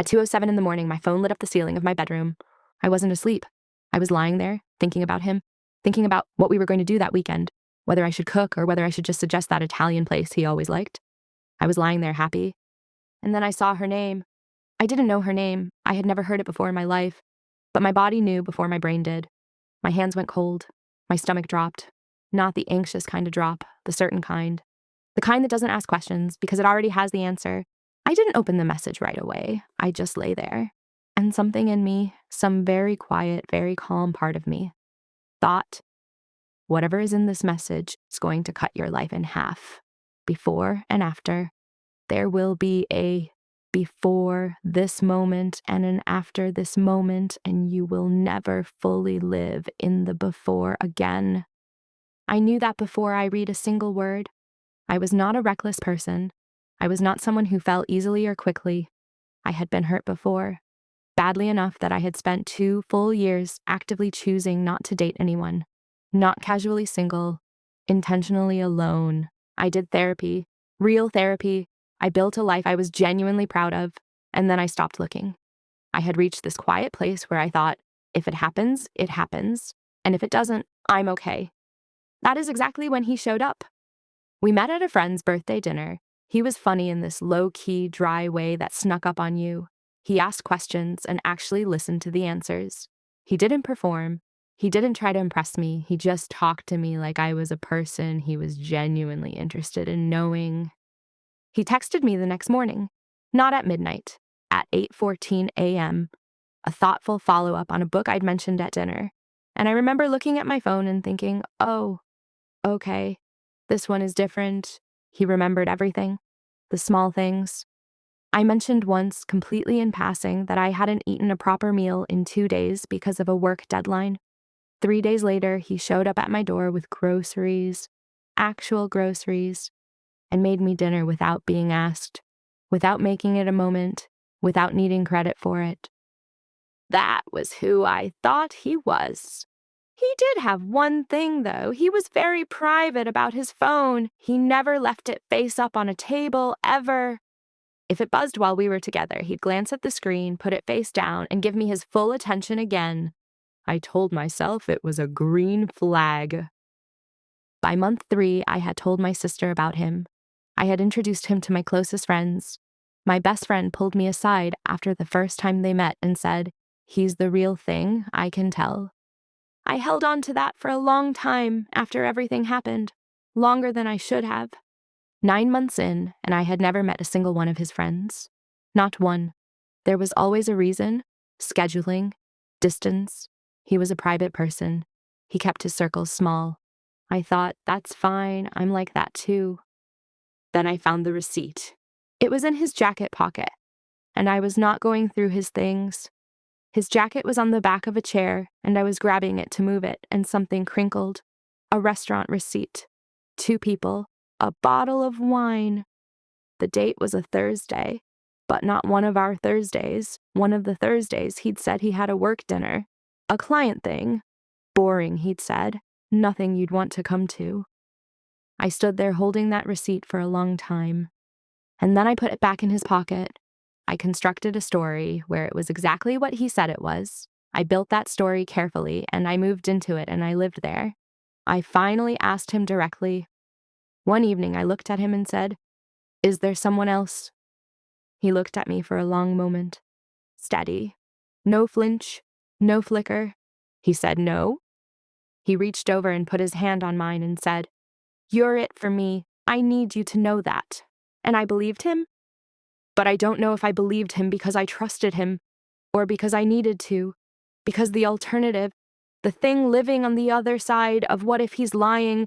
At 2:07 in the morning, my phone lit up the ceiling of my bedroom. I wasn't asleep. I was lying there, thinking about him, thinking about what we were going to do that weekend, whether I should cook or whether I should just suggest that Italian place he always liked. I was lying there happy. And then I saw her name. I didn't know her name. I had never heard it before in my life. But my body knew before my brain did. My hands went cold. My stomach dropped. Not the anxious kind of drop, the certain kind. The kind that doesn't ask questions because it already has the answer. I didn't open the message right away. I just lay there. And something in me, some very quiet, very calm part of me, thought, whatever is in this message is going to cut your life in half. Before and after. There will be a before this moment and an after this moment, and you will never fully live in the before again. I knew that before I read a single word. I was not a reckless person. I was not someone who fell easily or quickly. I had been hurt before, badly enough that I had spent 2 full years actively choosing not to date anyone, not casually single, intentionally alone. I did therapy, real therapy. I built a life I was genuinely proud of, and then I stopped looking. I had reached this quiet place where I thought, if it happens, and if it doesn't, I'm okay. That is exactly when he showed up. We met at a friend's birthday dinner. He was funny in this low-key, dry way that snuck up on you. He asked questions and actually listened to the answers. He didn't perform. He didn't try to impress me. He just talked to me like I was a person he was genuinely interested in knowing. He texted me the next morning, not at midnight, at 8:14 a.m., a thoughtful follow-up on a book I'd mentioned at dinner. And I remember looking at my phone and thinking, oh, okay, this one is different. He remembered everything, the small things. I mentioned once, completely in passing, that I hadn't eaten a proper meal in 2 days because of a work deadline. 3 days later, he showed up at my door with groceries, actual groceries, and made me dinner without being asked, without making it a moment, without needing credit for it. That was who I thought he was. He did have one thing, though. He was very private about his phone. He never left it face up on a table, ever. If it buzzed while we were together, he'd glance at the screen, put it face down, and give me his full attention again. I told myself it was a green flag. By month 3, I had told my sister about him. I had introduced him to my closest friends. My best friend pulled me aside after the first time they met and said, "He's the real thing, I can tell." I held on to that for a long time after everything happened, longer than I should have. 9 months in, and I had never met a single one of his friends. Not one. There was always a reason: scheduling, distance. He was a private person. He kept his circles small. I thought, that's fine, I'm like that too. Then I found the receipt. It was in his jacket pocket, and I was not going through his things. His jacket was on the back of a chair, and I was grabbing it to move it, and something crinkled. A restaurant receipt. 2 people. A bottle of wine. The date was a Thursday, but not one of our Thursdays. One of the Thursdays, he'd said he had a work dinner. A client thing. Boring, he'd said. Nothing you'd want to come to. I stood there holding that receipt for a long time. And then I put it back in his pocket. I constructed a story where it was exactly what he said it was. I built that story carefully, and I moved into it, and I lived there. I finally asked him directly. One evening, I looked at him and said, "Is there someone else?" He looked at me for a long moment. Steady. No flinch. No flicker. He said, "No." He reached over and put his hand on mine and said, "You're it for me. I need you to know that." And I believed him. But I don't know if I believed him because I trusted him, or because I needed to, because the alternative, the thing living on the other side of what if he's lying,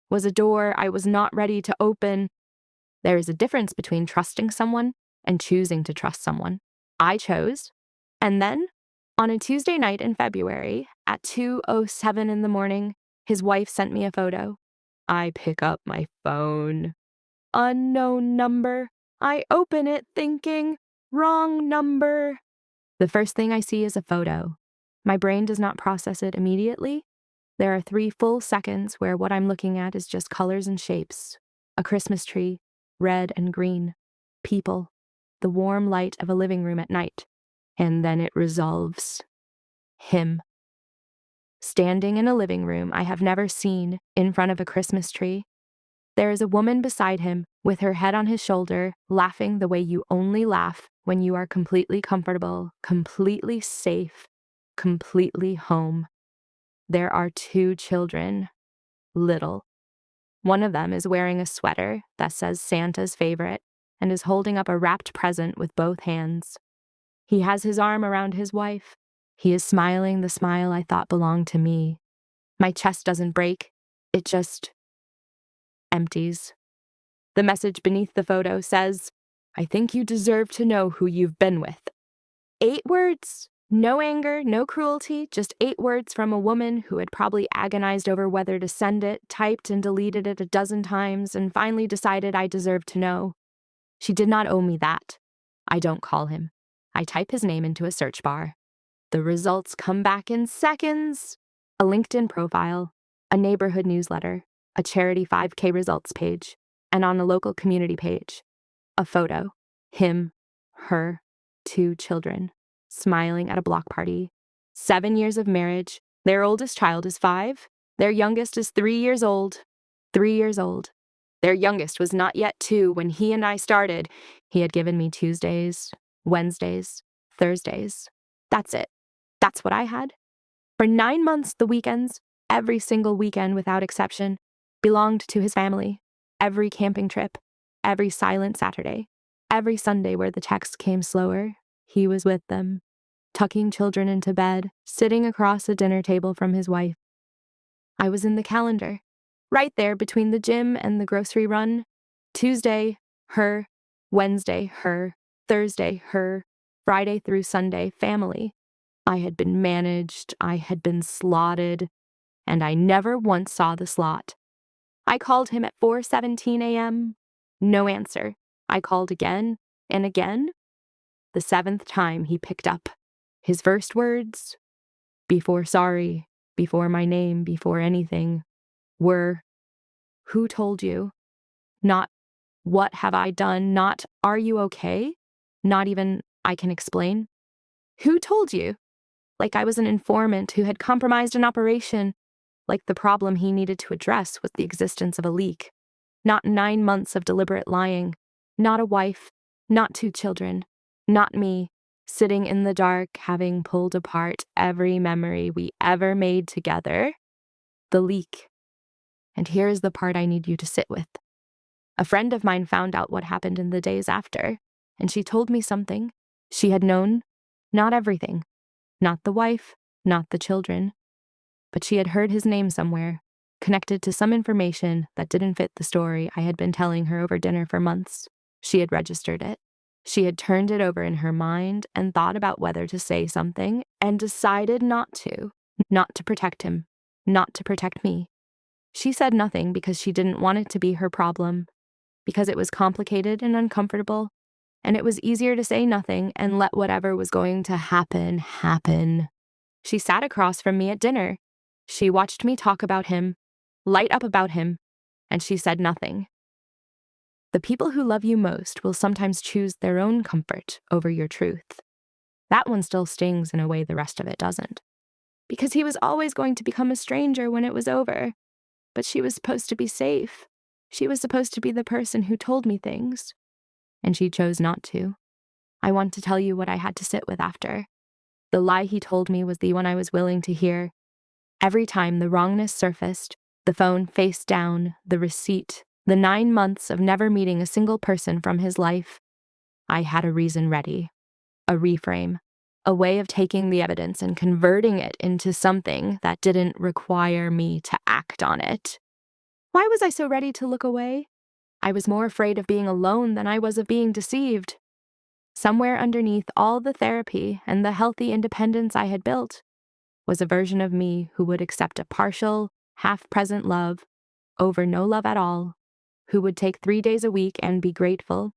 was a door I was not ready to open. There is a difference between trusting someone and choosing to trust someone. I chose. And then, on a Tuesday night in February, at 2:07 in the morning, his wife sent me a photo. I pick up my phone. Unknown number. I open it thinking, wrong number. The first thing I see is a photo. My brain does not process it immediately. There are 3 full seconds where what I'm looking at is just colors and shapes. A Christmas tree, red and green. People. the warm light of a living room at night, and then it resolves. Him. Standing in a living room I have never seen, in front of a Christmas tree. There is a woman beside him, with her head on his shoulder, laughing the way you only laugh when you are completely comfortable, completely safe, completely home. There are 2 children. Little. One of them is wearing a sweater that says Santa's favorite and is holding up a wrapped present with both hands. He has his arm around his wife. He is smiling the smile I thought belonged to me. My chest doesn't break. It just empties. The message beneath the photo says, "I think you deserve to know who you've been with." 8 words. No anger, no cruelty, just 8 words from a woman who had probably agonized over whether to send it, typed and deleted it a dozen times, and finally decided I deserved to know. She did not owe me that. I don't call him. I type his name into a search bar. The results come back in seconds. A LinkedIn profile, a neighborhood newsletter, a charity 5K results page, and on a local community page, a photo. Him, her, 2 children, smiling at a block party. 7 years of marriage. Their oldest child is 5. Their youngest is 3 years old. 3 years old. Their youngest was not yet 2 when he and I started. He had given me Tuesdays, Wednesdays, Thursdays. That's it. That's what I had. For 9 months, the weekends, every single weekend without exception, belonged to his family. Every camping trip, every silent Saturday, every Sunday where the text came slower, he was with them, tucking children into bed, sitting across a dinner table from his wife. I was in the calendar, right there between the gym and the grocery run. Tuesday, her. Wednesday, her. Thursday, her. Friday through Sunday, family. I had been managed, I had been slotted, and I never once saw the slot. I called him at 4:17 a.m. No answer. I called again and again. The 7th time he picked up. His first words, before sorry, before my name, before anything, were, "Who told you?" Not, "What have I done?" Not, "Are you okay?" Not even, "I can explain." "Who told you?" Like I was an informant who had compromised an operation. Like the problem he needed to address was the existence of a leak. Not 9 months of deliberate lying. Not a wife. Not 2 children. Not me, sitting in the dark, having pulled apart every memory we ever made together. The leak. And here's the part I need you to sit with. A friend of mine found out what happened in the days after, and she told me something. She had known, not everything. Not the wife, not the children. But she had heard his name somewhere, connected to some information that didn't fit the story I had been telling her over dinner for months. She had registered it. She had turned it over in her mind and thought about whether to say something and decided not to protect him, not to protect me. She said nothing because she didn't want it to be her problem, because it was complicated and uncomfortable, and it was easier to say nothing and let whatever was going to happen, happen. She sat across from me at dinner. She watched me talk about him, light up about him, and she said nothing. The people who love you most will sometimes choose their own comfort over your truth. That one still stings in a way the rest of it doesn't. Because he was always going to become a stranger when it was over. But she was supposed to be safe. She was supposed to be the person who told me things. And she chose not to. I want to tell you what I had to sit with after. The lie he told me was the one I was willing to hear. Every time the wrongness surfaced, the phone face down, the receipt, the 9 months of never meeting a single person from his life, I had a reason ready. A reframe. A way of taking the evidence and converting it into something that didn't require me to act on it. Why was I so ready to look away? I was more afraid of being alone than I was of being deceived. Somewhere underneath all the therapy and the healthy independence I had built was a version of me who would accept a partial, half-present love over no love at all, who would take 3 days a week and be grateful.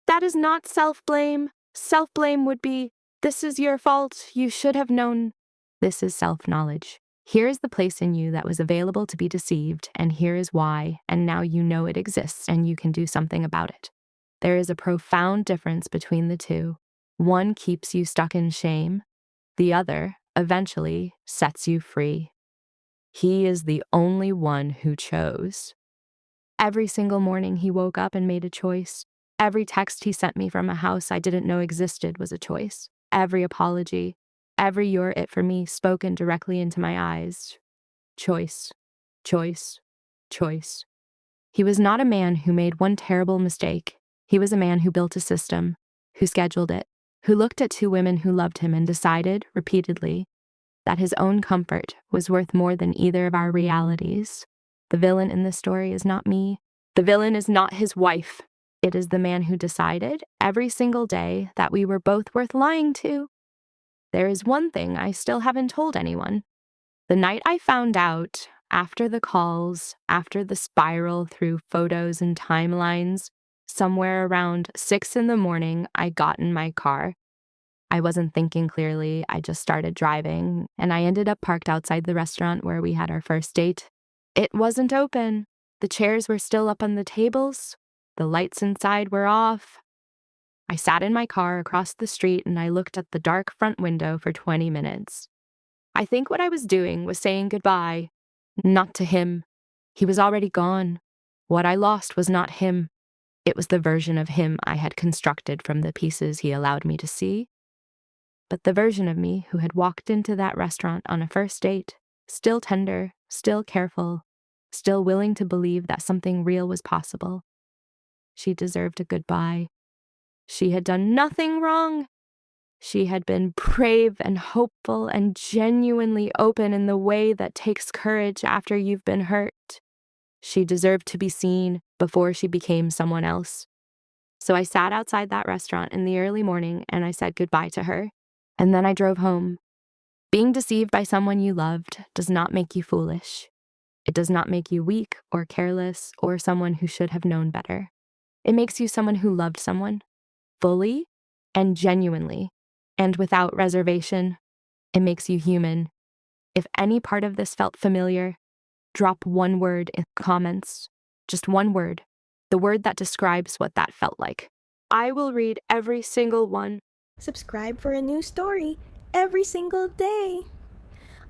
That is not self-blame. Self-blame would be, "This is your fault, you should have known." This is self-knowledge. Here is the place in you that was available to be deceived, and here is why, and now you know it exists and you can do something about it. There is a profound difference between the two. One keeps you stuck in shame, the other eventually sets you free. He is the only one who chose. Every single morning he woke up and made a choice. Every text he sent me from a house I didn't know existed was a choice. Every apology, every "you're it for me" spoken directly into my eyes. Choice, choice, choice. He was not a man who made one terrible mistake. He was a man who built a system, who scheduled it, who looked at two women who loved him and decided, repeatedly, that his own comfort was worth more than either of our realities. The villain in this story is not me. The villain is not his wife. It is the man who decided every single day that we were both worth lying to. There is one thing I still haven't told anyone. The night I found out, after the calls, after the spiral through photos and timelines, somewhere around 6 in the morning, I got in my car. I wasn't thinking clearly, I just started driving, and I ended up parked outside the restaurant where we had our first date. It wasn't open. The chairs were still up on the tables. The lights inside were off. I sat in my car across the street and I looked at the dark front window for 20 minutes. I think what I was doing was saying goodbye. Not to him. He was already gone. What I lost was not him. It was the version of him I had constructed from the pieces he allowed me to see. But the version of me who had walked into that restaurant on a first date, still tender, still careful, still willing to believe that something real was possible. She deserved a goodbye. She had done nothing wrong. She had been brave and hopeful and genuinely open in the way that takes courage after you've been hurt. She deserved to be seen before she became someone else. So I sat outside that restaurant in the early morning and I said goodbye to her. And then I drove home. Being deceived by someone you loved does not make you foolish. It does not make you weak or careless or someone who should have known better. It makes you someone who loved someone fully and genuinely and without reservation. It makes you human. If any part of this felt familiar, drop one word in the comments. Just one word. The word that describes what that felt like. I will read every single one. Subscribe for a new story every single day.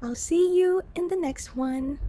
I'll see you in the next one.